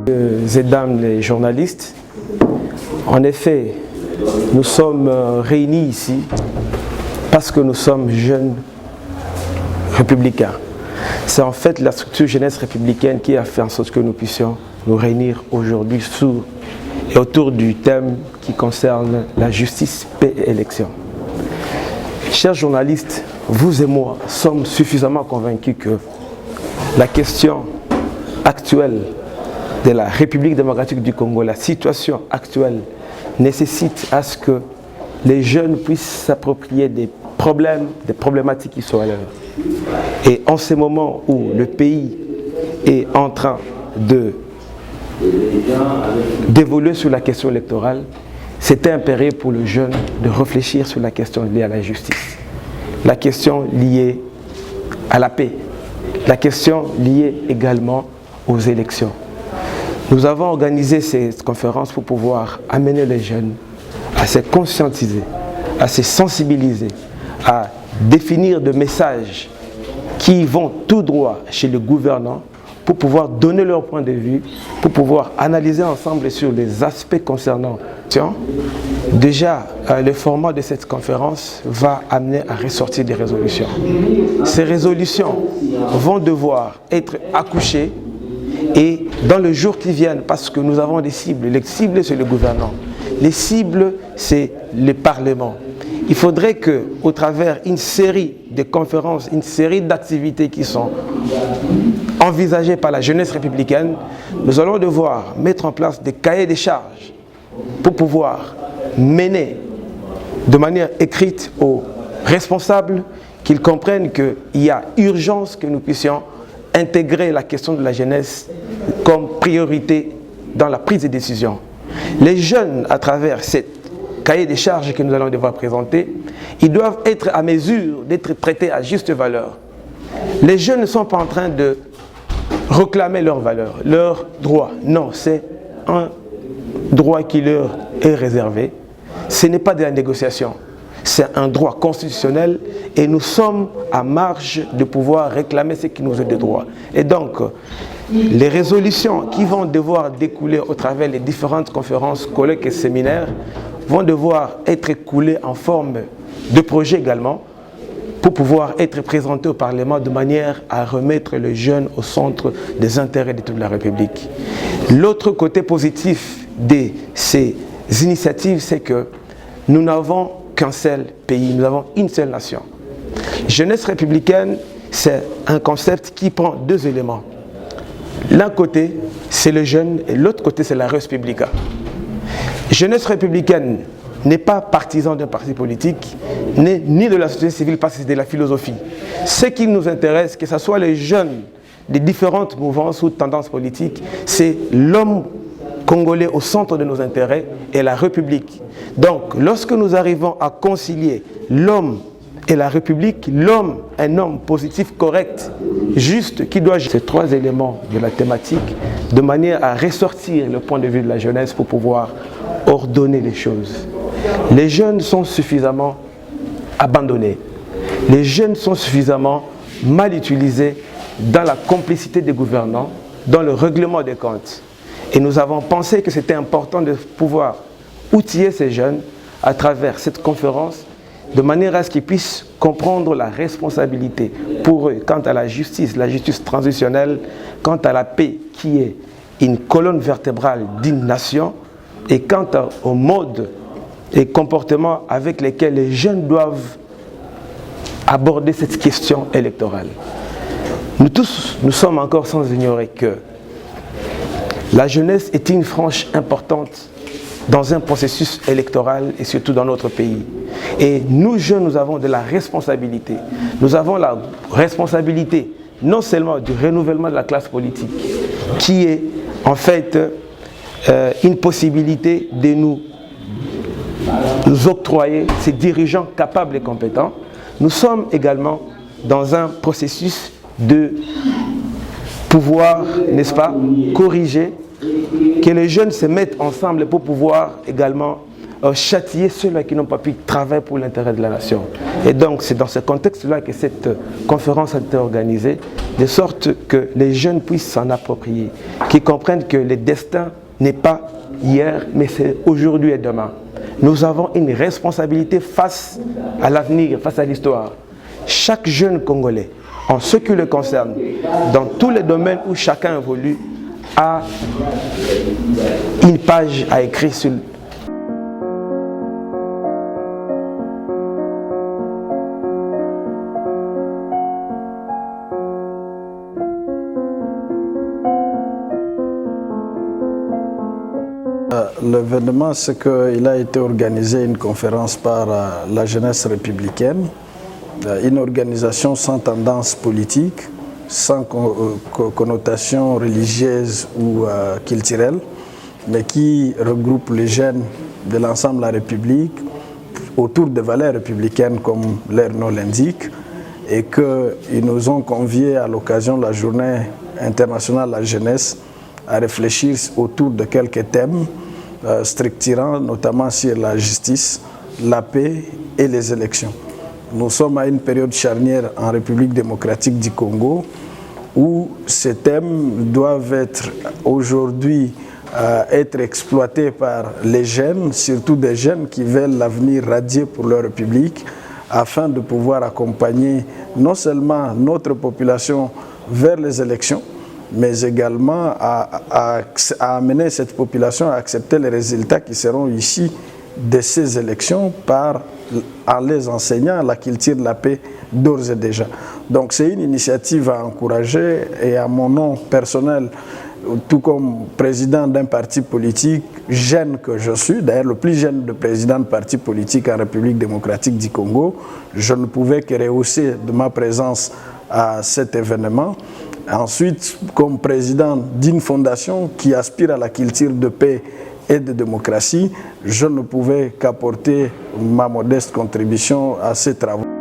Et dames les journalistes, en effet, nous sommes réunis ici parce que nous sommes jeunes républicains. C'est en fait la structure jeunesse républicaine qui a fait en sorte que nous puissions nous réunir aujourd'hui sous et autour du thème qui concerne la justice, paix et élection. Chers journalistes, vous et moi sommes suffisamment convaincus que la question actuelle de la République démocratique du Congo, la situation actuelle, nécessite à ce que les jeunes puissent s'approprier des problématiques qui sont à l'heure. Et en ces moments où le pays est en train d'évoluer sur la question électorale, c'était impératif pour le jeune de réfléchir sur la question liée à la justice, la question liée à la paix, la question liée également aux élections. Nous avons organisé cette conférence pour pouvoir amener les jeunes à se conscientiser, à se sensibiliser, à définir des messages qui vont tout droit chez le gouvernant pour pouvoir donner leur point de vue, pour pouvoir analyser ensemble sur les aspects concernant. Déjà, le format de cette conférence va amener à ressortir des résolutions. Ces résolutions vont devoir être accouchées et dans le jour qui viennent, parce que nous avons des cibles. Les cibles, c'est le gouvernement. Les cibles, c'est le Parlement. Il faudrait qu'au travers une série de conférences, une série d'activités qui sont envisagées par la jeunesse républicaine, nous allons devoir mettre en place des cahiers des charges pour pouvoir mener de manière écrite aux responsables qu'ils comprennent qu'il y a urgence que nous puissions intégrer la question de la jeunesse comme priorité dans la prise de décision. Les jeunes, à travers cette cahier des charges que nous allons devoir présenter, ils doivent être à mesure d'être traités à juste valeur. Les jeunes ne sont pas en train de réclamer leurs valeurs, leurs droits. Non, c'est un droit qui leur est réservé. Ce n'est pas de la négociation. C'est un droit constitutionnel et nous sommes à marge de pouvoir réclamer ce qui nous est de droit. Et donc, les résolutions qui vont devoir découler au travers des différentes conférences, colloques et séminaires vont devoir être coulées en forme de projet également pour pouvoir être présentées au Parlement de manière à remettre le jeune au centre des intérêts de toute la République. L'autre côté positif de ces initiatives, c'est que nous n'avons qu'un seul pays, nous avons une seule nation. Jeunesse républicaine, c'est un concept qui prend deux éléments. L'un côté, c'est le jeune et l'autre côté, c'est la res publica. Jeunesse républicaine n'est pas partisan d'un parti politique, ni de la société civile parce que c'est de la philosophie. Ce qui nous intéresse, que ce soit les jeunes des différentes mouvances ou tendances politiques, c'est l'homme congolais au centre de nos intérêts et la République. Donc, lorsque nous arrivons à concilier l'homme et la République, l'homme, un homme positif, correct, juste, qui doit... Ces trois éléments de la thématique, de manière à ressortir le point de vue de la jeunesse pour pouvoir ordonner les choses. Les jeunes sont suffisamment abandonnés. Les jeunes sont suffisamment mal utilisés dans la complicité des gouvernants, dans le règlement des comptes. Et nous avons pensé que c'était important de pouvoir outiller ces jeunes à travers cette conférence de manière à ce qu'ils puissent comprendre la responsabilité pour eux quant à la justice transitionnelle, quant à la paix qui est une colonne vertébrale d'une nation et quant au mode et comportement avec lesquels les jeunes doivent aborder cette question électorale. Nous tous, nous sommes encore sans ignorer que la jeunesse est une frange importante dans un processus électoral et surtout dans notre pays. Et nous, jeunes, nous avons de la responsabilité. Nous avons la responsabilité non seulement du renouvellement de la classe politique, qui est en fait une possibilité de nous octroyer ces dirigeants capables et compétents. Nous sommes également dans un processus de pouvoir, n'est-ce pas, corriger, que les jeunes se mettent ensemble pour pouvoir également châtier ceux-là qui n'ont pas pu travailler pour l'intérêt de la nation. Et donc c'est dans ce contexte-là que cette conférence a été organisée, de sorte que les jeunes puissent s'en approprier, qu'ils comprennent que le destin n'est pas hier, mais c'est aujourd'hui et demain. Nous avons une responsabilité face à l'avenir, face à l'histoire. Chaque jeune Congolais, en ce qui le concerne, dans tous les domaines où chacun évolue, a une page à écrire sur. L'événement, c'est qu'il a été organisé une conférence par la jeunesse républicaine, une organisation sans tendance politique, sans connotation religieuse ou culturelle, mais qui regroupe les jeunes de l'ensemble de la République autour des valeurs républicaines comme leur nom l'indique, et qu'ils nous ont conviés à l'occasion de la Journée internationale de la jeunesse à réfléchir autour de quelques thèmes structurants, notamment sur la justice, la paix et les élections. Nous sommes à une période charnière en République démocratique du Congo où ces thèmes doivent être aujourd'hui être exploités par les jeunes, surtout des jeunes qui veulent l'avenir radieux pour leur République, afin de pouvoir accompagner non seulement notre population vers les élections, mais également à amener cette population à accepter les résultats qui seront issus de ces élections en les enseignant la culture de la paix d'ores et déjà. Donc c'est une initiative à encourager et à mon nom personnel, tout comme président d'un parti politique jeune que je suis, d'ailleurs le plus jeune de président de parti politique en République démocratique du Congo, je ne pouvais que rehausser de ma présence à cet événement. Ensuite, comme président d'une fondation qui aspire à la culture de paix et de démocratie, je ne pouvais qu'apporter ma modeste contribution à ces travaux.